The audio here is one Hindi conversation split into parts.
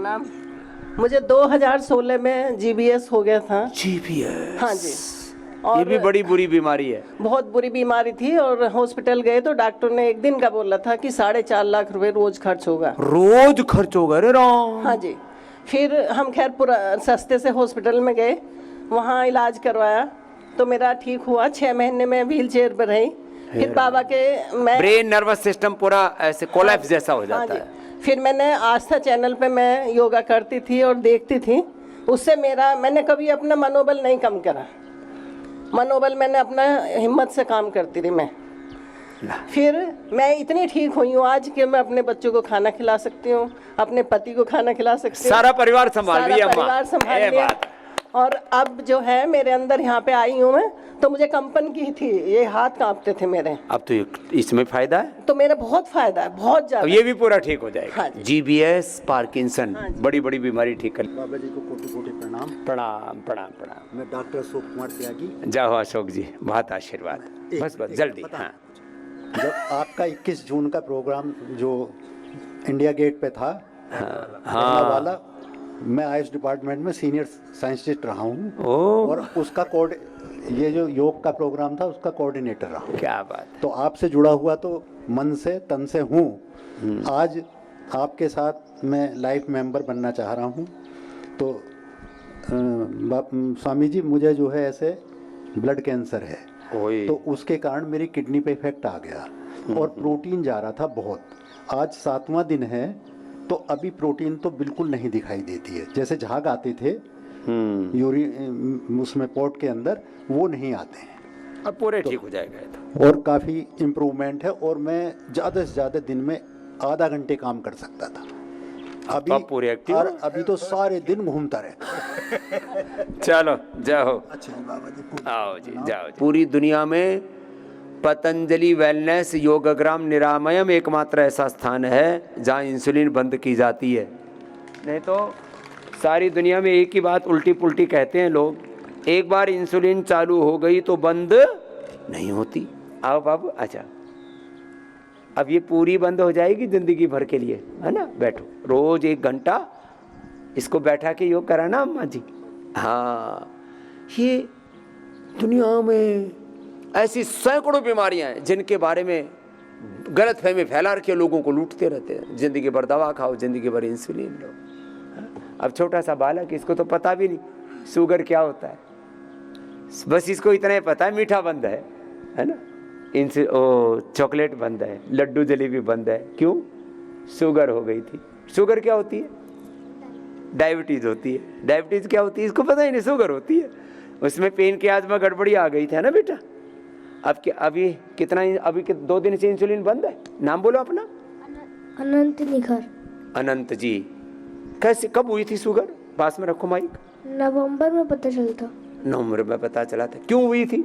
प्रणाम। मुझे 2016 में जीबीएस हो गया था। जीबीएस? हाँ जी। ये भी बड़ी बुरी बीमारी है। बहुत बुरी बीमारी थी और हॉस्पिटल गए तो डॉक्टर ने एक दिन का बोला था कि 4.5 लाख रुपए रोज खर्च होगा। रोज खर्च होगा? अरे राम। हाँ जी। फिर हम खैर पूरा सस्ते से हॉस्पिटल में गए, वहाँ इलाज करवाया तो मेरा ठीक हुआ। 6 महीने में व्हील चेयर पर रही। फिर बाबा के मैं ब्रेन नर्वस सिस्टम पूरा ऐसे कोलैप्स जैसा हो जाता है। फिर मैंने आस्था चैनल पे मैं योगा करती थी और देखती थी, उससे मैंने कभी अपना मनोबल नहीं कम करा। मनोबल मैंने अपना हिम्मत से काम करती रही मैं। फिर मैं इतनी ठीक हुई हूँ आज कि मैं अपने बच्चों को खाना खिला सकती हूँ, अपने पति को खाना खिला सकती हूँ, सारा परिवार संभाल लिया, परिवार संभाल लिया। और अब जो है मेरे अंदर यहाँ पे आई हूँ मैं, तो मुझे कंपन की थी, ये हाथ कांपते थे मेरे। अब तो इसमें फायदा है, तो मेरा बहुत फायदा है, बहुत ज्यादा। अब ये भी पूरा ठीक हो जाएगा। हाँ। जीबीएस, पार्किंसन, बड़ी बड़ी बीमारी ठीक कर। बाबा जी को कोटि कोटि प्रणाम। प्रणाम प्रणाम प्रणाम। मैं डॉक्टर अशोक कुमार त्यागी। जाओ अशोक जी, बहुत आशीर्वाद। बस जल्दी। हाँ। जब आपका 21 जून का प्रोग्राम जो इंडिया गेट पे था, हाँ वाला, मैं आयुष डिपार्टमेंट में सीनियर साइंटिस्ट रहा हूँ और उसका ये जो योग का प्रोग्राम था उसका कोऑर्डिनेटर रहा हूँ। क्या बात। तो आपसे जुड़ा हुआ तो मन से तन से हूँ। आज आपके साथ मैं लाइफ मेंबर बनना चाह रहा हूँ। तो स्वामी जी, मुझे जो है ऐसे ब्लड कैंसर है, तो उसके कारण मेरी किडनी पे इफेक्ट आ गया और प्रोटीन जा रहा था बहुत। आज 7वां दिन है तो अभी प्रोटीन तो बिल्कुल नहीं दिखाई देती है। जैसे झाग आते थे यूरिन उसमें पोर्ट के अंदर, वो नहीं आते हैं। अब पूरे ठीक हो जाएगा। और काफ़ी इम्प्रूवमेंट है और मैं ज़्यादा से ज़्यादा दिन में आधा घंटे काम कर सकता था। अभी पूरे एक्टिव, और अभी तो सारे दिन घूमता रहता। चलो जाओ। अच्छा बाबा जी, आओ जी, जाओ। पूरी दुनिया में पतंजलि वेलनेस योगग्राम निरामयम एकमात्र ऐसा स्थान है जहाँ इंसुलिन बंद की जाती है। नहीं तो सारी दुनिया में एक ही बात उल्टी पुल्टी कहते हैं लोग, एक बार इंसुलिन चालू हो गई तो बंद नहीं होती। आओ बाबू, अच्छा अब ये पूरी बंद हो जाएगी जिंदगी भर के लिए, है ना। बैठो, रोज 1 घंटा इसको बैठा के योग कराना अम्मा जी। हाँ, ये दुनिया में ऐसी सैकड़ों बीमारियां हैं जिनके बारे में गलतफहमी फैला के लोगों को लूटते रहते हैं। जिंदगी भर दवा खाओ, जिंदगी भर इंसुलिन लो। अब छोटा सा बालक, इसको तो पता भी नहीं शुगर क्या होता है, बस इसको इतना ही पता है मीठा बंद है ना, चॉकलेट बंद है, लड्डू जलेबी बंद है। क्यों? शुगर हो गई थी। शुगर क्या होती है? डायबिटीज होती है। डायबिटीज क्या होती है इसको पता ही नहीं, शुगर होती है। उसमें पेन की आजमा गड़बड़ी आ गई थी ना बेटा। अब क्या अभी कितना, अभी 2 दिन से इंसुलिन बंद है। नाम बोलो अपना। अनंत निखर। अनंत जी, कैसे कब हुई थी शुगर? पास में रखो माइक। नवंबर में पता चला था। नवंबर में पता चला था। क्यों हुई थी?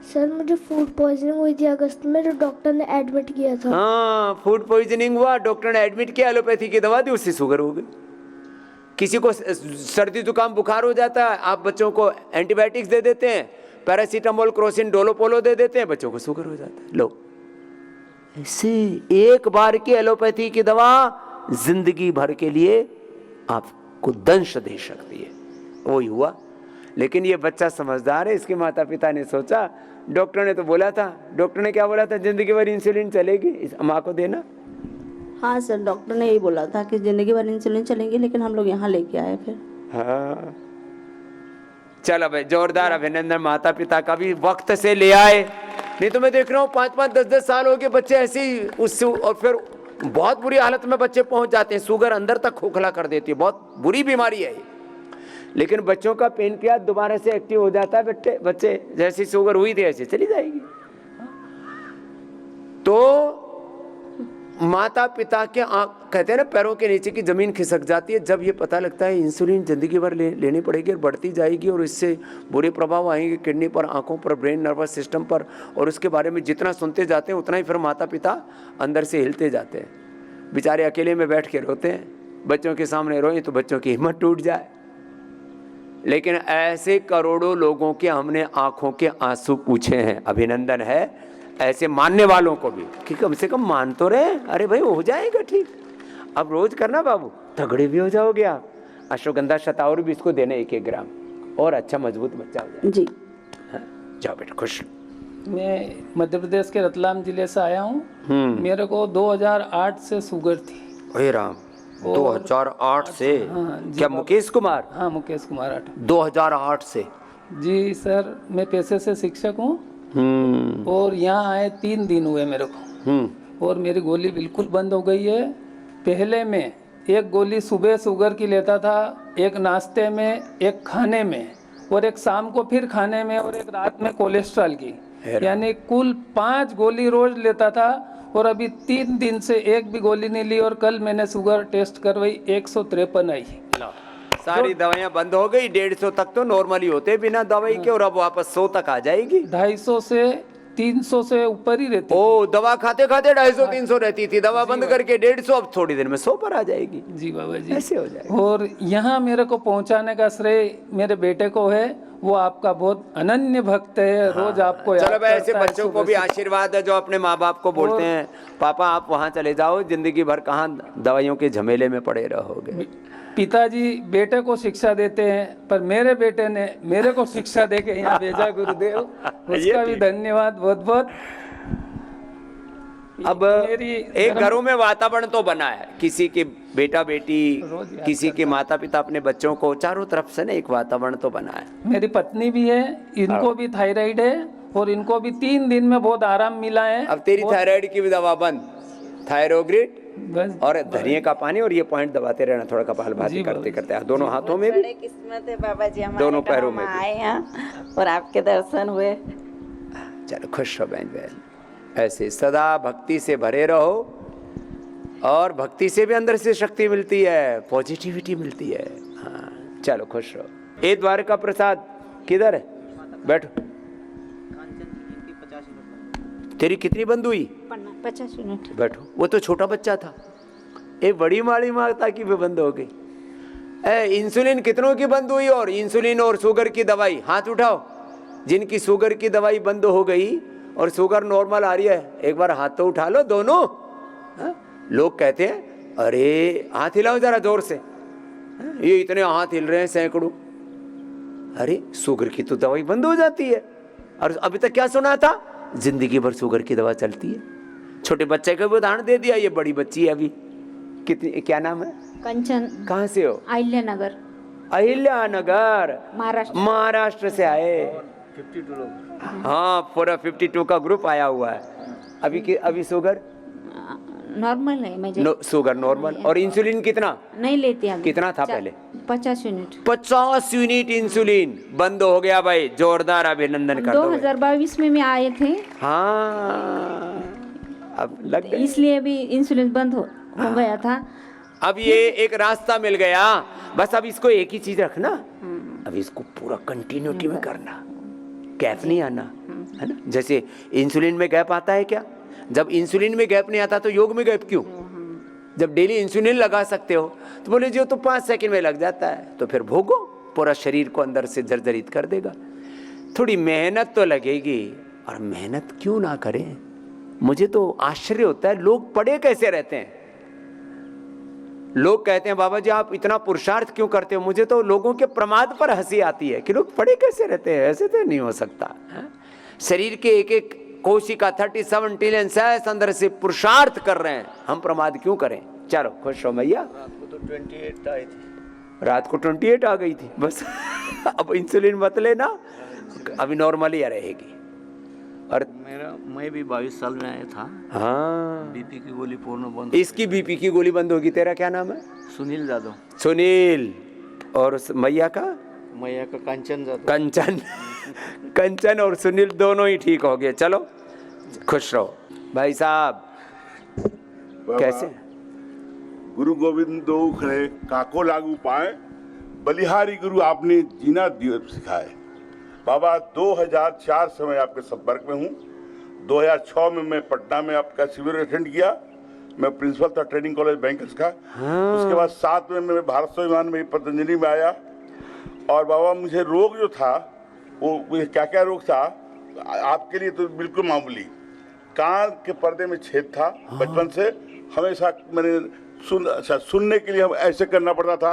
सर मुझे फूड पॉइजनिंग हुई थी अगस्त में, जो डॉक्टर ने एडमिट किया था। हाँ, फूड पॉइजनिंग हुआ, डॉक्टर ने एडमिट किया, एलोपैथी की दवा दी, उससे शुगर हो गई। किसी को सर्दी जुकाम बुखार हो जाता है, आप बच्चों को एंटीबायोटिक्स दे देते हैं, पैरासीटामोल, क्रोसिन, डोलोपोलो दे देते हैं, बच्चों को शुगर हो जाता है। लो, ऐसे एक बार की एलोपैथी की दवा जिंदगी भर के लिए आपको दंश दे सकती है। वही हुआ। लेकिन ये बच्चा समझदार है, इसके माता पिता ने सोचा, डॉक्टर ने तो बोला था, डॉक्टर ने क्या बोला था, जिंदगी भर इंसुलिन चलेगी, इस माँ को देना। हाँ सर, डॉक्टर ने यही बोला था कि जिंदगी भर इंसुलिन चलेंगे, लेकिन हम लोग यहाँ लेके आए फिर। हाँ, चलो भाई, जोरदार अभिनंदन माता पिता का भी, वक्त से ले आए। नहीं तो मैं देख रहा हूँ 5-5, 10-10 साल हो गए बच्चे ऐसे ही उससे, और फिर बहुत बुरी हालत में बच्चे पहुंच जाते हैं। शुगर अंदर तक खोखला कर देती है, बहुत बुरी बीमारी है ये। लेकिन बच्चों का पेनक्रियास दोबारा से एक्टिव हो जाता है। बच्चे जैसी शुगर हुई थी ऐसे चली जाएगी। तो माता पिता के कहते हैं ना, पैरों के नीचे की जमीन खिसक जाती है जब ये पता लगता है इंसुलिन जिंदगी भर लेनी पड़ेगी और बढ़ती जाएगी, और इससे बुरे प्रभाव आएंगे किडनी पर, आंखों पर, ब्रेन नर्वस सिस्टम पर। और उसके बारे में जितना सुनते जाते हैं उतना ही फिर माता पिता अंदर से हिलते जाते हैं। बेचारे अकेले में बैठ के रोते हैं, बच्चों के सामने रोए तो बच्चों की हिम्मत टूट जाए। लेकिन ऐसे करोड़ों लोगों के हमने आंखों के आंसू पूछे हैं। अभिनंदन है ऐसे मानने वालों को भी कि कम से कम मान तो रहे। अरे भाई हो जाएगा ठीक। अब रोज करना बाबू। तगड़े भी हो जाओगे आप। अश्वगंधा शतावरी भी इसको देना 1-1 ग्राम, और अच्छा मजबूत बच्चा हो जाए। जी। हाँ, जाओ बेटा खुश। मैं मध्य प्रदेश के रतलाम जिले से आया हूँ। मेरे को 2008 से शुगर थी। ओए राम, 2008 से? हाँ जी क्या बाबा। मुकेश कुमार? हाँ, मुकेश कुमार आठ। 2008 से? जी सर, मैं पेशे से शिक्षक हूँ और यहाँ आए 3 दिन हुए मेरे को, और मेरी गोली बिल्कुल बंद हो गई है। पहले मैं 1 गोली सुबह शुगर की लेता था, 1 नाश्ते में, 1 खाने में, और 1 शाम को फिर खाने में, और 1 रात में कोलेस्ट्रॉल की, यानी कुल 5 गोली रोज लेता था। और अभी 3 दिन से 1 भी गोली नहीं ली, और कल मैंने शुगर टेस्ट करवाई 153 आई। सारी दवाइयाँ बंद हो गई। 150 तक तो नॉर्मली होते बिना दवाई के, और अब वापस 100 तक आ जाएगी। 250 से 300 से ऊपर ही रहती। ओ, दवा खाते खाते 250-300 रहती थी, दवा बंद करके 150, अब थोड़ी देर में 100 पर आ जाएगी। जी बाबा जी, ऐसे हो जाएगा। और यहाँ मेरे को पहुँचाने का श्रेय मेरे बेटे को है, वो आपका बहुत अनन्य भक्त है, रोज आपको याद चलो भाई, ऐसे करता है बच्चों को सुबह भी से। आशीर्वाद है जो अपने माँ बाप को बोलते हैं पापा आप वहाँ चले जाओ, जिंदगी भर कहाँ दवाइयों के झमेले में पड़े रहोगे। पिताजी बेटे को शिक्षा देते हैं, पर मेरे बेटे ने मेरे को शिक्षा दे के यहाँ भेजा गुरुदेव, उसका भी धन्यवाद बहुत बहुत। अब मेरी एक घरों में वातावरण तो बना है, किसी के बेटा बेटी, रोज याद किसी के माता पिता अपने बच्चों को, चारों तरफ से ना एक वातावरण तो बना है। मेरी पत्नी भी है, इनको भी थायराइड है, और इनको भी 3 दिन में बहुत आराम मिला है। अब तेरी थायराइड की भी दवा बंद, थायरोग्रिड बस और धनिए का पानी, और ये पॉइंट दबाते रहना थोड़ा, कपालभाति करते करते, दोनों हाथों में भी, बड़े किस्मत है बाबा जी, हमारे दोनों पैरों काम में भी। आए हैं और आपके दर्शन हुए। चलो खुश हो बहन बहन, ऐसे सदा भक्ति से भरे रहो, और भक्ति से भी अंदर से शक्ति मिलती है, पॉजिटिविटी मिलती है। हाँ, चलो खुश रहो। ए द्वारका प्रसाद किधर है? बैठो। तेरी कितनी बंद हुई? 50 यूनिट। बैठो। वो तो छोटा बच्चा था, एक बड़ी माड़ी माता की भी बंद हो गई। इंसुलिन कितनों की बंद हुई? और इंसुलिन और शुगर की दवाई हाथ उठाओ, जिनकी शुगर की दवाई बंद हो गई और शुगर नॉर्मल आ रही है, एक बार हाथ तो उठा लो दोनों। लोग कहते हैं अरे हाथ हिलाओ जरा जोर से, ये इतने हाथ हिल रहे हैं सैकड़ों। अरे शुगर की तो दवाई बंद हो जाती है, और अभी तक क्या सुना था, जिंदगी भर शुगर की दवा चलती है। छोटे बच्चे का भी उदाहरण दे दिया, ये बड़ी बच्ची है अभी, कितनी, क्या नाम है? कंचन। कहाँ से हो? अहिल्या नगर, अहिल्या नगर, महाराष्ट्र। महाराष्ट्र से आए। 52 लोग। हाँ, पूरा 52 का ग्रुप आया हुआ है। अभी शुगर नॉर्मल है मुझे। Sugar normal. और इंसुलिन कितना नहीं लेती अभी। कितना था पहले? 50 यूनिट। 50 यूनिट इंसुलिन बंद हो गया भाई, जोरदार अभिनंदन कर दो। 2022 में आए थे। हाँ, अब लग गए। इसलिए भी इंसुलिन बंद हो गया था। अब ये एक रास्ता मिल गया, बस अब इसको एक ही चीज रखना, अब इसको पूरा कंटिन्यूटी में करना, गैप नहीं आना, है ना। जैसे इंसुलिन में गैप आता है क्या? जब इंसुलिन में गैप नहीं आता तो योग में गैप क्यों? जब डेली इंसुलिन लगा सकते हो तो बोले जी तो 5 सेकंड में लग जाता है, तो फिर भोगो, पूरा शरीर को अंदर से जर्जरित कर देगा। थोड़ी मेहनत तो लगेगी, और मेहनत क्यों ना करें। मुझे तो आश्चर्य होता है, लोग पढ़े कैसे रहते हैं। लोग कहते हैं बाबा जी आप इतना पुरुषार्थ क्यों करते हो। मुझे तो लोगों के प्रमाद पर हंसी आती है कि लोग पढ़े कैसे रहते हैं, ऐसे तो नहीं हो सकता है? शरीर के एक एक कोशिका 37 ट्रिलियन सेल्स अंदर से पुरुषार्थ कर रहे हैं, हम प्रमाद क्यों करें। चलो खुश हो मैया। रात को तो 28 आई थी, रात को 28 आ गई थी बस। अब इंसुलिन मत लेना, अभी नॉर्मली रहेगी। और मैं भी 22 साल में आया था। हाँ, बीपी की गोली पूर्ण बंद। इसकी बीपी की गोली बंद होगी। तेरा क्या नाम है? सुनील जादव। सुनील। और मैया का? मैया का कंचन जादव। कंचन। कंचन और सुनील दोनों ही ठीक हो गए। चलो खुश रहो भाई साहब। कैसे? गुरु गोविंद दो खड़े काको लागू पाए, बलिहारी गुरु आपने जीना सिखाए। बाबा 2004 से मैं आपके संपर्क में हूँ। 2006 में मैं पटना में आपका शिविर अटेंड किया, मैं प्रिंसिपल था ट्रेनिंग कॉलेज बैंकर्स का। उसके बाद 7 में मैं भारत स्वाभिमान में पतंजलि में आया। और बाबा मुझे रोग जो था वो क्या क्या रोग था आपके लिए तो बिल्कुल मामूली, कान के पर्दे में छेद था बचपन से, हमेशा मैंने सुनने के लिए हम ऐसे करना पड़ता था।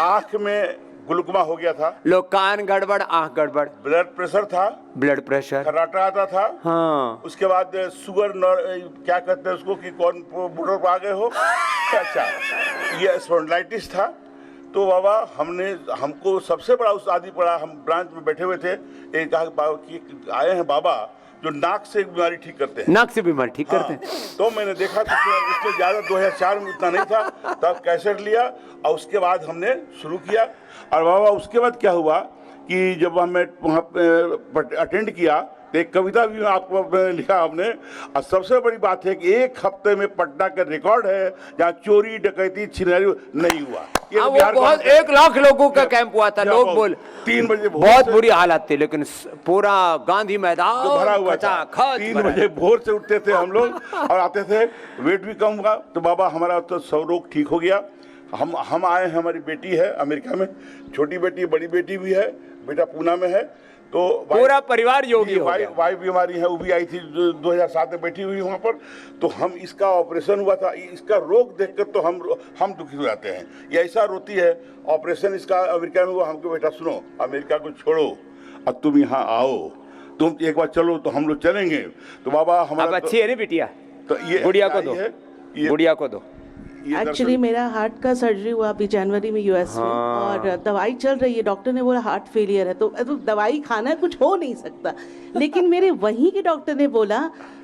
आंख में ग्लूकोमा हो गया था, लो कान गड़बड़, आंख गड़बड़, ब्लड प्रेशर था, ब्लड प्रेशर, खर्राटा आता था। हाँ, उसके बाद शुगर क्या कहते हैं उसको कि कौन बॉर्डर पर आ गए हो। अच्छा, ये स्पॉन्डिलाइटिस था। तो बाबा हमको सबसे बड़ा उस आदि पड़ा, हम ब्रांच में बैठे हुए थे, एक कहा कि आए हैं बाबा जो नाक से बीमारी ठीक करते हैं। नाक से बीमारी ठीक करते हैं। तो मैंने देखा कि इसमें ज़्यादा 2004 में उतना नहीं था, तब कैसेट लिया और उसके बाद हमने शुरू किया। और बाबा उसके बाद क्या हुआ कि जब हमें वहाँ पे अटेंड किया तो एक कविता भी आपको लिखा हमने। और सबसे बड़ी बात है कि एक हफ्ते में पटना का रिकॉर्ड है जहाँ चोरी डकैती छिनरी नहीं हुआ। ये हाँ, बिहार वो बहुत 1 लाख लोगों का कैंप हुआ था। लोग बोल 3 बजे बहुत बुरी हालत थी, लेकिन पूरा गांधी मैदान भरा हुआ था। 3 बजे भोर से उठते थे हम लोग और आते थे। वेट भी कम हुआ तो बाबा हमारा तो सब रोग ठीक हो गया। हम आए हैं, हमारी बेटी है अमेरिका में, छोटी बेटी, बड़ी बेटी भी है, बेटा पूना में है। तो पूरा परिवार योगी हो गया। वाइफ भी हमारी है, वो भी आई थी 2007 में, बैठी हुई वहाँ पर। तो हम इसका ऑपरेशन हुआ था, इसका रोग देखकर तो हम दुखी हो जाते हैं। ये ऐसा रोती है। ऑपरेशन इसका अमेरिका में हुआ। हमको बेटा सुनो, अमेरिका को छोड़ो और तुम यहाँ आओ, तुम एक बार चलो तो हम लोग चलेंगे। तो बाबा हमारा अच्छी है ना बिटिया, तो ये गुड़िया को दो, गुड़िया को दो। एक्चुअली मेरा हार्ट का सर्जरी हुआ अभी जनवरी में यूएस में, और दवाई चल रही है। डॉक्टर ने बोला हार्ट फेलियर है, तो दवाई खाना है, कुछ हो नहीं सकता। लेकिन मेरे वहीं के डॉक्टर ने बोला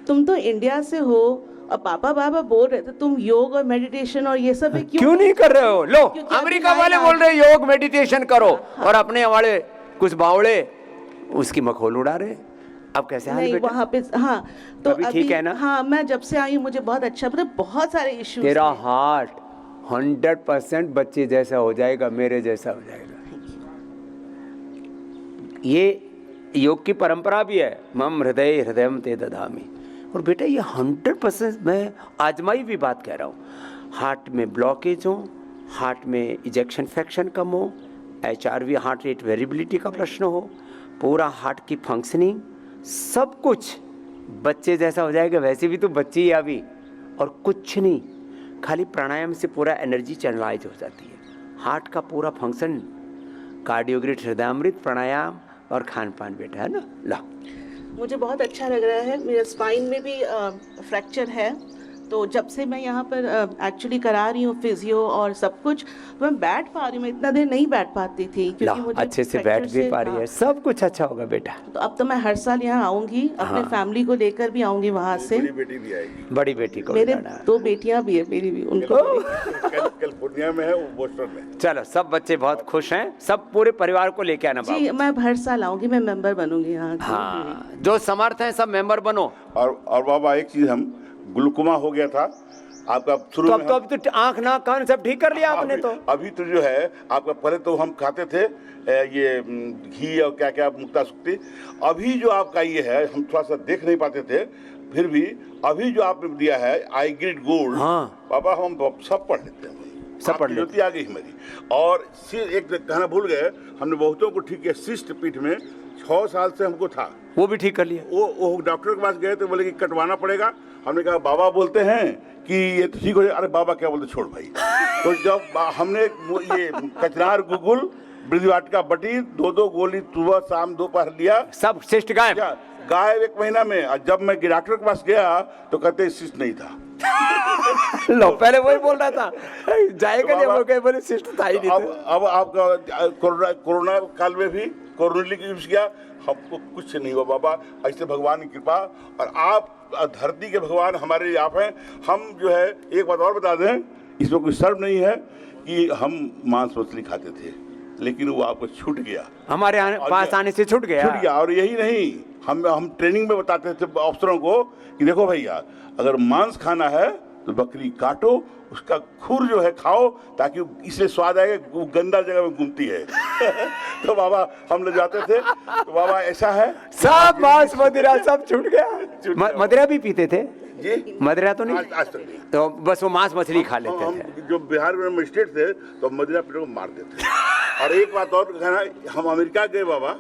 तुम तो इंडिया से हो और पापा बाबा बोल रहे थे तुम योग और मेडिटेशन और ये सब क्यों नहीं कर रहे हो। लो अमेरिका वाले बोल रहे योग मेडिटेशन करो और अपने हमारे कुछ बावड़े उसकी मखौल उड़ा रहे। अब कैसे हाल नहीं वहाँ पे। हाँ तो अभी ठीक है ना। हाँ मैं जब से आई मुझे बहुत अच्छा, मतलब बहुत सारे इश्यूज। तेरा हार्ट 100% बच्चे जैसा हो जाएगा, मेरे जैसा हो जाएगा। ये योग की परंपरा भी है, मम हृदय हृदयम ते दधामि। और बेटा ये 100% मैं आजमाई भी बात कह रहा हूँ। हार्ट में ब्लॉकेज हो, हार्ट में इजेक्शन फ्रैक्शन कम हो, HRV हार्ट रेट वेरिएबिलिटी का प्रश्न हो, पूरा हार्ट की फंक्शनिंग सब कुछ बच्चे जैसा हो जाएगा। वैसे भी तो बच्चे ही अभी, और कुछ नहीं, खाली प्राणायाम से पूरा एनर्जी चैनलाइज हो जाती है। हार्ट का पूरा फंक्शन, कार्डियोग्रिड, हृदयामृत, प्राणायाम और खान पान बेटा है ना। ला मुझे बहुत अच्छा लग रहा है। मेरे स्पाइन में भी फ्रैक्चर है, तो जब से मैं यहाँ पर एक्चुअली करा रही हूँ फिजियो और सब कुछ, तो मैं बैठ पा रही हूँ। मैं इतना देर नहीं बैठ पाती थी क्योंकि मुझे अच्छे से बैठ भी पा रही है। सब कुछ अच्छा होगा बेटा। तो अब तो मैं हर साल यहाँ आऊंगी, अपने फैमिली को लेकर भी आऊंगी वहाँ से। बड़ी बेटी भी आएगी, बड़ी बेटी को मेरे 2 बेटियाँ भी है, मेरी भी, उनको कैलिफोर्निया में है, वो बोस्टन में। चलो सब बच्चे बहुत खुश हैं, सब पूरे परिवार को लेके आना जी। मैं हर साल आऊंगी, मैं मेंबर बनूंगी यहाँ। हाँ, जो समर्थ हैं सब मेंबर बनो। और बाबा एक चीज, हम ग्लूकोमा हो गया था आपका शुरू में। तो अभी तो आंख नाक कान सब ठीक कर लिया आपने। तो अभी तो जो है आपका, पहले तो हम खाते थे ये घी और क्या क्या मुक्ता सुक्ति। अभी जो आपका ये है, हम थोड़ा सा देख नहीं पाते थे, फिर भी अभी जो आपने दिया है आई ग्रिड गोल्ड, हाँ बाबा हम सब पढ़ लेते हैं, सब पढ़ लेते आ गई हमारी। और एक कहना भूल गए, हमने बहुतों को ठीक किया। शिष्ट पीठ में 6 साल से हमको था, वो भी ठीक कर लिया। वो डॉक्टर के पास गए तो बोले कि कटवाना पड़ेगा। हमने कहा बाबा बोलते हैं कि ये तो ठीक हो जाए। अरे बाबा क्या बोलते, छोड़ भाई। तो जब हमने ये कचनार गुगुल बृजवाटिका बटी 2-2 गोली सुबह शाम दोपहर लिया, सब शिष्ट गायब गायब 1 महीना में। और जब मैं डॉक्टर के पास गया तो कहते शिष्ट नहीं था। लो पहले वही बोल रहा था जाएगा नहीं, वो कहे बोले शिष्ट था ही नहीं। अब आपका कोरोना काल में भी कोरोना यूज किया, हमको कुछ नहीं हुआ बाबा, ऐसे भगवान की कृपा। और आप धरती के भगवान हमारे लिए आप हैं। हम जो है एक बात और बता दें, इसमें कोई शर्म नहीं है कि हम मांस मछली खाते थे, लेकिन वो आपको छूट गया, हमारे पास आने से छूट गया। और यही नहीं, हम ट्रेनिंग में बताते थे अफसरों को कि देखो भैया, अगर मांस खाना है तो बकरी काटो, उसका खुर जो है खाओ, ताकि इसलिए स्वाद आएगा, वो गंदा जगह में घूमती है। तो बाबा हम लोग जाते थे, तो बाबा ऐसा है, सब मांस मदिरा सब छूट गया। मदिरा भी पीते थे जी? मदिरा तो नहीं, आज तक नहीं। तो बस वो मांस मछली खा लेते थे। जो बिहार में मजिस्ट्रेट थे तो मदिरा पीने को मारते थे। और एक बात और कहना, हम अमेरिका गए बाबा,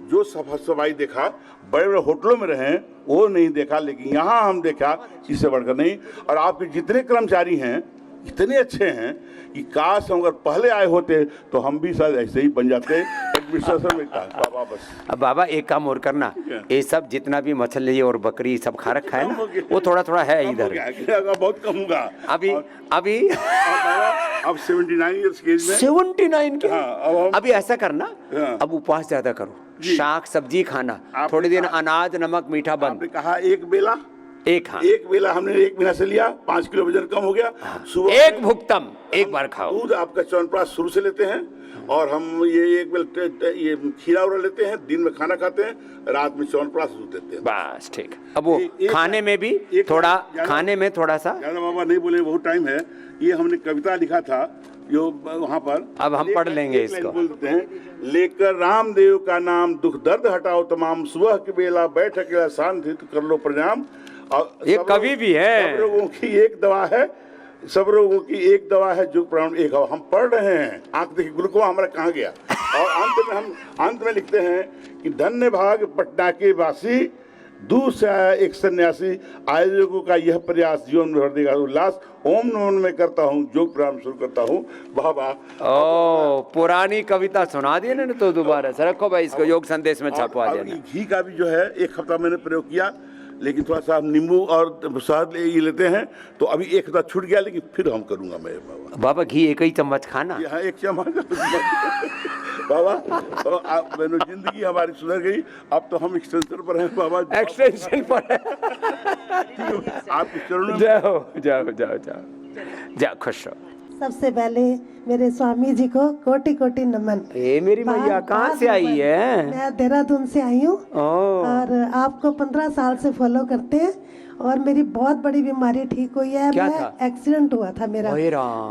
जो सफाई देखा, बड़े बड़े होटलों में रहे वो नहीं देखा, लेकिन यहाँ हम देखा इससे बढ़कर नहीं। और आपके जितने कर्मचारी हैं इतने अच्छे हैं कि काश हम अगर पहले आए होते तो हम भी शायद ऐसे ही बन जाते एडमिनिस्ट्रेशन में। बाबा बस अब बाबा एक काम और करना, ये सब जितना भी मछली और बकरी सब खा रखा है ना, वो थोड़ा थोड़ा है इधर। बहुत कम होगा अभी अब 79 ईयर्स की एज में 79 के। हाँ, अभी ऐसा करना, अब उपवास ज्यादा करो, शाक सब्जी खाना, थोड़े दिन अनाज नमक मीठा बंद। आपने कहा एक बेला, हाँ एक बेला हमने 1 महीना से लिया, 5 किलो वजन कम हो गया। सुबह एक भुक्तम एक बार खाओ। दूध आपका च्यवनप्राश शुरू से लेते हैं, और हम ये एक बेल ये खीरा उरा लेते हैं, दिन में खाना खाते हैं, रात में च्यवनप्राश दूध देते हैं। बस ठीक। अब वो खाने में भी थोड़ा, खाने में थोड़ा सा ज्यादा बाबा नहीं बोले, बहुत टाइम है। ये हमने कविता लिखा था जो वहाँ पर, अब हम पढ़ लेंगे इसको। बोलते हैं, लेकर रामदेव का नाम दुख दर्द हटाओ तमाम, सुबह की बेला बैठ अकेला शांति कर लो प्रणाम। और ये कवि भी है। सब रोगों की एक दवा है, सब रोगों की एक दवा है जो प्राण एक हवा। हम पढ़ रहे हैं, आंख देखिए ग्लूकोमा हमारा कहाँ गया। और अंत में लिखते हैं कि धन्य भाग पटना के वासी, दूर से आया एक सन्यासी, आयोजकों का यह प्रयास जीवन में भर देगा उल्लास। ओम नमो में करता हूँ, योग प्राणायाम शुरू करता हूँ। वाह वाह। ओ पुरानी कविता सुना दी ना, तो दोबारा से रखो भाई, इसको योग संदेश में छपवा देना। घी का भी जो है 1 हफ्ता मैंने प्रयोग किया, लेकिन थोड़ा सा नींबू और शहद ये लेते हैं तो अभी 1 हफ्ता छूट गया, लेकिन फिर हम करूंगा मैं। बाबा घी 1 ही चम्मच खाना। यहाँ 1 चम्मच बाबा, तो आप मैंने जिंदगी हमारी सुधर गई। अब तो हम एक्सटेंशन पर हैं बाबा, एक्सटेंशन पर है। आपके चरणों में जाओ जाओ जाओ जाओ जाओ, खुश रहो। सबसे पहले मेरे स्वामी जी को कोटि कोटि नमन। ये मेरी मैया कहाँ से आई है? मैं देहरादून से आई हूँ और आपको 15 साल से फॉलो करते हैं, और मेरी बहुत बड़ी बीमारी ठीक हुई है। क्या मैं था? एक्सीडेंट हुआ था मेरा,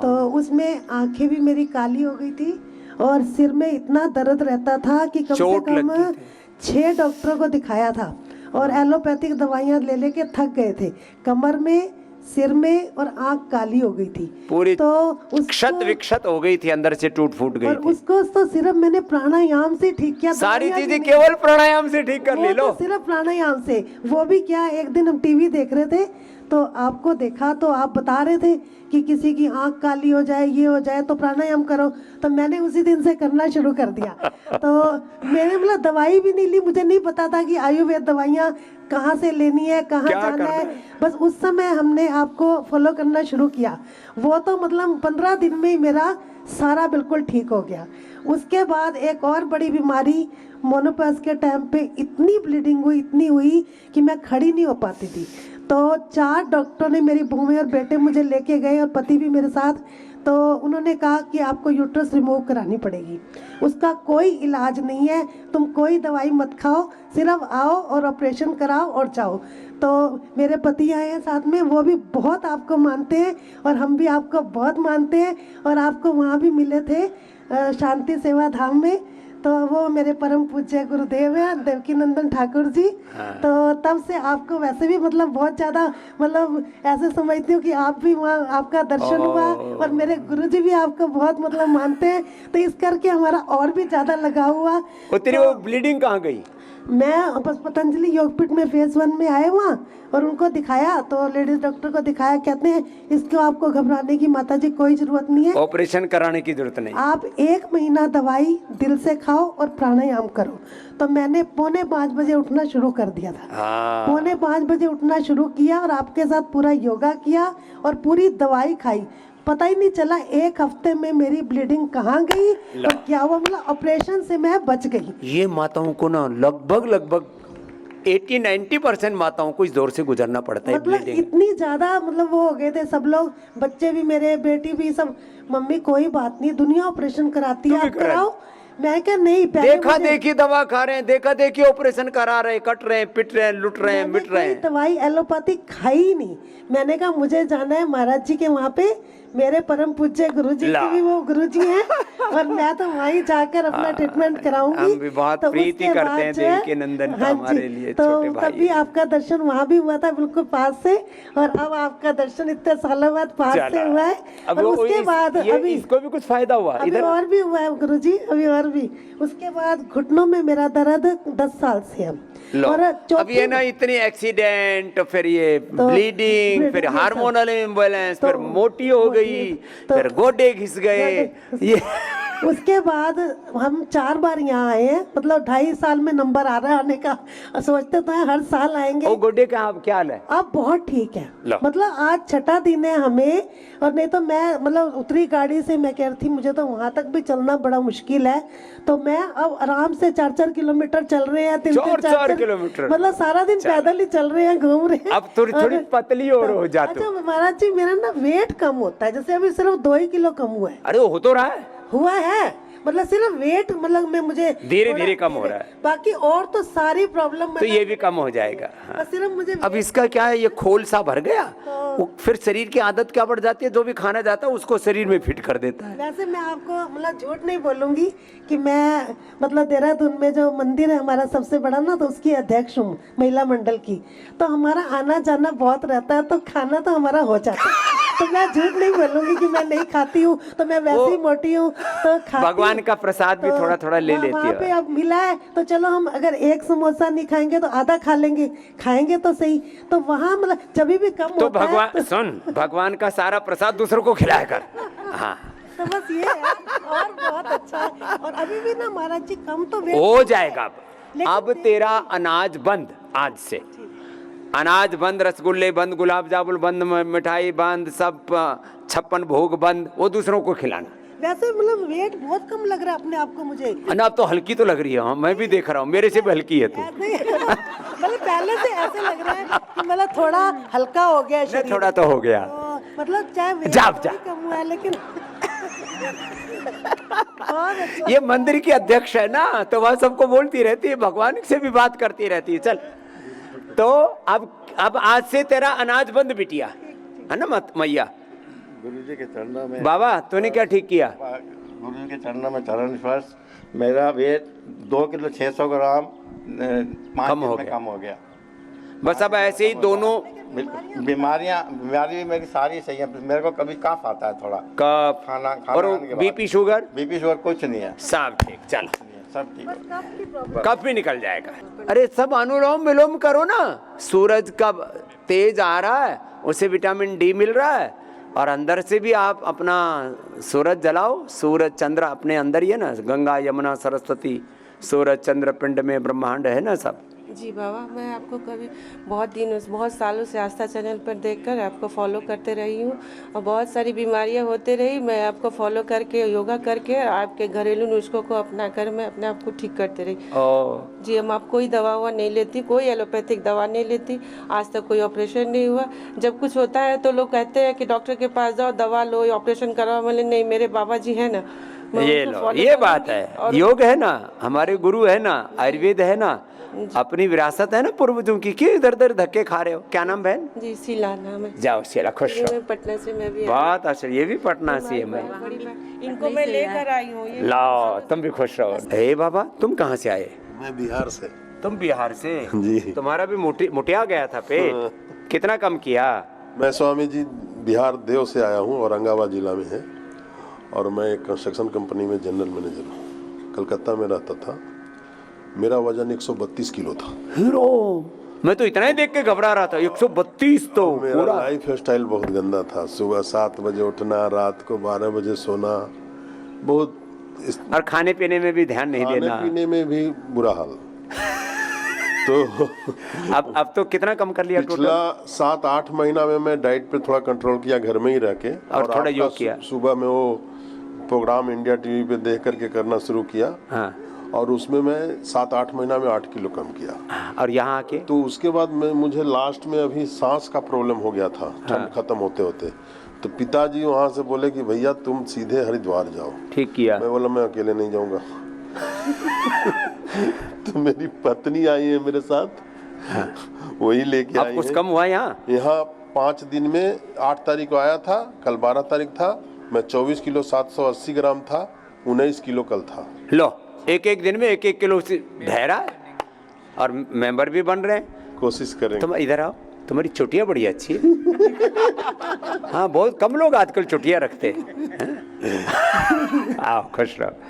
तो उसमें आंखें भी मेरी काली हो गई थी, और सिर में इतना दर्द रहता था कि कम से कम 6 डॉक्टरों को दिखाया था, और एलोपैथिक दवाइयाँ ले लेके थक गए थे। कमर में, सिर में और आंख काली हो गई थी पूरी, तो क्षत विक्षत हो गई थी, अंदर से टूट फूट गई और थी। उसको तो सिर्फ मैंने प्राणायाम से ठीक किया। सारी चीजें केवल प्राणायाम से ठीक कर ले लो। तो सिर्फ प्राणायाम से, वो भी क्या, एक दिन हम टीवी देख रहे थे तो आपको देखा, तो आप बता रहे थे कि किसी की आंख काली हो जाए, ये हो जाए तो प्राणायाम करो, तो मैंने उसी दिन से करना शुरू कर दिया। तो मैंने मतलब दवाई भी नहीं ली, मुझे नहीं पता था कि आयुर्वेद दवाइयाँ कहाँ से लेनी है, कहाँ जाना है। बस उस समय हमने आपको फॉलो करना शुरू किया, वो तो मतलब 15 दिन में ही मेरा सारा बिल्कुल ठीक हो गया। उसके बाद एक और बड़ी बीमारी, मोनोपॉज के टाइम पे इतनी ब्लीडिंग हुई, इतनी हुई कि मैं खड़ी नहीं हो पाती थी। तो 4 डॉक्टर ने, मेरी बहू और बेटे मुझे लेके गए और पति भी मेरे साथ, तो उन्होंने कहा कि आपको यूट्रस रिमूव करानी पड़ेगी, उसका कोई इलाज नहीं है, तुम कोई दवाई मत खाओ, सिर्फ आओ और ऑपरेशन कराओ और जाओ। तो मेरे पति आए हैं साथ में, वो भी बहुत आपको मानते हैं और हम भी आपको बहुत मानते हैं, और आपको वहाँ भी मिले थे शांति सेवा धाम में, तो वो मेरे परम पूज्य गुरुदेव हैं देवकी नंदन ठाकुर जी। तो तब से आपको वैसे भी मतलब बहुत ज़्यादा, मतलब ऐसे समझती हूँ कि आप भी वहाँ आपका दर्शन हुआ, और मेरे गुरु जी भी आपको बहुत मतलब मानते हैं, तो इस करके हमारा और भी ज़्यादा लगाव हुआ। तेरी वो ब्लीडिंग कहाँ गई? मैं बस पतंजलि योगपीठ में फेज 1 में आए वहाँ, और उनको दिखाया, तो लेडीज डॉक्टर को दिखाया, कहते हैं इसको आपको घबराने की माता जी कोई जरूरत नहीं है, ऑपरेशन कराने की जरूरत नहीं, आप 1 महीना दवाई दिल से खाओ और प्राणायाम करो। तो मैंने 4:45 बजे उठना शुरू कर दिया था। 4:45 बजे उठना शुरू किया और आपके साथ पूरा योगा किया और पूरी दवाई खाई, पता ही नहीं चला 1 हफ्ते में मेरी ब्लीडिंग कहाँ गई और क्या हुआ, मतलब ऑपरेशन से मैं बच गई। ये माताओं को ना लगभग 80-90% माताओं को इस दौर से गुजरना पड़ता है। मतलब इतनी ज्यादा मतलब वो हो गए थे सब लोग, बच्चे भी मेरे, बेटी भी, सब मम्मी कोई बात नहीं, दुनिया ऑपरेशन कराती है, आप कराओ। मैं क्या नहीं, देखा देखी दवा खा रहे हैं, देखा देखी ऑपरेशन करा रहे हैं, कट रहे हैं, पिट रहे हैं, लुट रहे हैं, मिट रहे हैं। दवाई एलोपैथिक खाई ही नहीं। मैंने कहा मुझे जाना है महाराज जी के वहाँ पे, मेरे परम पूज्य गुरु जी की भी वो गुरु जी हैं, और मैं तो वहीं जाकर अपना ट्रीटमेंट कराऊंगी। हम भी बहुत तो प्रीति करते हैं देवकी नंदन का हमारे लिए तो छोटे भाई। तभी आपका दर्शन वहाँ भी हुआ था बिल्कुल पास से, और अब आपका दर्शन इतने सालों बाद पास से हुआ है। और उसके बाद अभी इसको भी कुछ फायदा हुआ, अभी और भी हुआ है गुरु जी, अभी और भी। उसके बाद घुटनों में मेरा दर्द 10 साल से है, लो और अब ये ना इतनी एक्सीडेंट, फिर ये ब्लीडिंग, फिर हार्मोनल इम्बैलेंस, फिर मोटी हो गई, फिर गोडे घिस गए, ये उसके बाद हम 4 बार यहाँ आए हैं, मतलब 2.5 साल में नंबर आ रहा है आने का। सोचते तो हैं हर साल आएंगे। ओ गोडे का आप क्या हाल है? आप बहुत ठीक है, लो। मतलब आज 6ठा दिन है हमें, और नहीं तो मैं मतलब उतरी गाड़ी से, मैं कह रही थी मुझे तो वहां तक भी चलना बड़ा मुश्किल है, तो मैं अब आराम से 4-4 किलोमीटर चल रहे हैं, 4 किलोमीटर, मतलब सारा दिन पैदल ही चल रहे हैं, घूम रहे हैं। अब थोड़ी थोड़ी पतली और हो जाते। अच्छा महाराज जी, मेरा ना वेट कम होता है, जैसे अभी सिर्फ 2 ही किलो कम हुआ है। अरे हो तो रहा है, हुआ है, मतलब सिर्फ वेट, मतलब मैं मुझे धीरे धीरे कम हो रहा है, बाकी और तो सारी प्रॉब्लम तो ये भी कम हो जाएगा। हाँ। सिर्फ मुझे अब इसका क्या है, ये खोल सा भर गया, वो फिर शरीर की आदत क्या बढ़ जाती है, जो भी खाना जाता है उसको शरीर में फिट कर देता है। वैसे मैं आपको मतलब झूठ नहीं बोलूंगी कि मैं मतलब देहरादून में जो मंदिर है हमारा सबसे बड़ा ना, तो उसकी अध्यक्ष हूँ महिला मंडल की, तो हमारा आना जाना बहुत रहता है, तो खाना तो हमारा हो जाता है। तो मैं झूठ नहीं बोलूंगी कि मैं नहीं खाती हूँ, तो मैं वैसी मोटी हूँ, तो भगवान का प्रसाद भी थोड़ा थोड़ा ले लेती वहाँ पे है। अब मिला है तो चलो, हम अगर एक समोसा नहीं खाएंगे तो आधा खा लेंगे, खाएंगे तो सही। तो वहाँ मतलब जब भी कम तो होता है, भगवान सुन, भगवान का सारा प्रसाद दूसरों को खिलाया कर। हाँ तो बस ये है, और बहुत अच्छा है। और अभी भी ना महाराज जी कम तो वेट हो जाएगा। अब तेरा अनाज बंद, आज से अनाज बंद, रसगुल्ले बंद, गुलाब जामुन बंद, मिठाई बंद, सब 56 भोग बंद, वो दूसरों को खिलाना। वैसे मतलब वेट बहुत कम लग रहा है अपने आप को मुझे। अब तो हल्की तो लग रही है। हाँ, मैं भी देख रहा हूँ, मेरे से भी हल्की है तू। मतलब पहले से ऐसे लग रहा है कि मतलब थोड़ा हल्का हो गया शरीर। थोड़ा तो हो गया। मतलब चाहे वेट जा। कम हुआ है, लेकिन अच्छा। ये मंदिर की अध्यक्ष है ना, तो वह सबको बोलती रहती है, भगवान से भी बात करती रहती है। चल, तो अब आज से तेरा अनाज बंद बिटिया, है ना मत मैया। गुरुजी के चरणों में बाबा तूने क्या ठीक किया? गुरुजी के चरणों में चरण स्पर्श, मेरा वेट 2 किलो 600 ग्राम 5 दिन में कम हो गया। बस अब ऐसे ही दोनों बीमारी भी मेरी सारी सही है। मेरे को कभी कफ आता है, थोड़ा कफ, खाना और बीपी शुगर कुछ नहीं है, सब ठीक। चल सब ठीक, कफ भी निकल जाएगा। अरे सब अनुलोम विलोम करो ना, सूरज का तेज आ रहा है, उसे विटामिन डी मिल रहा है, और अंदर से भी आप अपना सूरज जलाओ। सूरज चंद्र अपने अंदर ही है ना, गंगा यमुना सरस्वती, सूरज चंद्र पिंड में ब्रह्मांड है ना सब। जी बाबा, मैं आपको कभी बहुत सालों से आस्था चैनल पर देखकर आपको फॉलो करते रही हूँ, और बहुत सारी बीमारियाँ होते रही, मैं आपको फॉलो करके योगा करके आपके घरेलू नुस्खों को अपना कर मैं अपने आप को ठीक करते रही। जी, हम आप कोई दवा हुआ नहीं लेती, कोई एलोपैथिक दवा नहीं लेती, आज तक कोई ऑपरेशन नहीं हुआ। जब कुछ होता है तो लोग कहते हैं कि डॉक्टर के पास जाओ, दवा लो, ऑपरेशन करवाओ। मैंने नहीं, मेरे बाबा जी है ना, ये लो, ये बात है। योग है ना, हमारे गुरु है ना, आयुर्वेद है ना, अपनी विरासत है ना पूर्वजों की, क्यों इधर उधर धक्के खा रहे हो? क्या नाम बहन? जी शीला नाम है। जाओ शीला, खुश रहो। पटना से मैं भी बात अच्छा, ये भी पटना से है। मैं इनको मैं लेकर आई हूँ। लाओ, तुम भी खुश रहो। हे बाबा, तुम कहाँ से आए? मैं बिहार से। तुम बिहार से? जी। तुम्हारा भी मोटिया गया था पेट, कितना कम किया? मैं स्वामी जी बिहार देव से आया हूँ, औरंगाबाद जिला में है, और मैं एक कंस्ट्रक्शन कंपनी में जनरल मैनेजर हूँ। कलकत्ता में रहता था। मेरा वजन 132 किलो था। हीरो, मैं तो इतना ही देख के घबरा रहा था। 132 तो मेरा लाइफ स्टाइल बहुत गंदा था। सुबह 7 बजे उठना, रात को 12 बजे सोना, बहुत और खाने पीने में भी ध्यान नहीं देना, खाने पीने में भी बुरा हाल। तो अब तो कितना कम कर लिया? पिछला 7-8 महीना में मैं डाइट पे थोड़ा कंट्रोल किया, घर में ही रह के, और थोड़ा योग किया। सुबह में वो प्रोग्राम इंडिया टीवी पे देख करके करना शुरू किया। हाँ। और उसमें मैं 7-8 महीना में 8 किलो कम किया। और यहाँ आके तो उसके बाद मुझे लास्ट में अभी सांस का प्रॉब्लम हो गया था। ठंड खत्म होते होते, तो पिताजी वहाँ से बोले कि भैया तुम सीधे हरिद्वार जाओ। ठीक किया। मैं बोला मैं अकेले नहीं जाऊंगा। तो मेरी पत्नी आई है मेरे साथ। वही लेके आई है। कुछ कम हुआ यहाँ 5 दिन में 8 तारीख को आया था, कल 12 तारीख था। मैं 24 किलो 780 ग्राम था, 19 किलो कल था। लो, एक दिन में 1 किलो धैर्य, और मेंबर भी बन रहे हैं। कोशिश करेंगे। तुम इधर आओ, तुम्हारी चुटिया बड़ी अच्छी है। हाँ, बहुत कम लोग आजकल चुटिया रखते हैं। आओ, खुश रहो।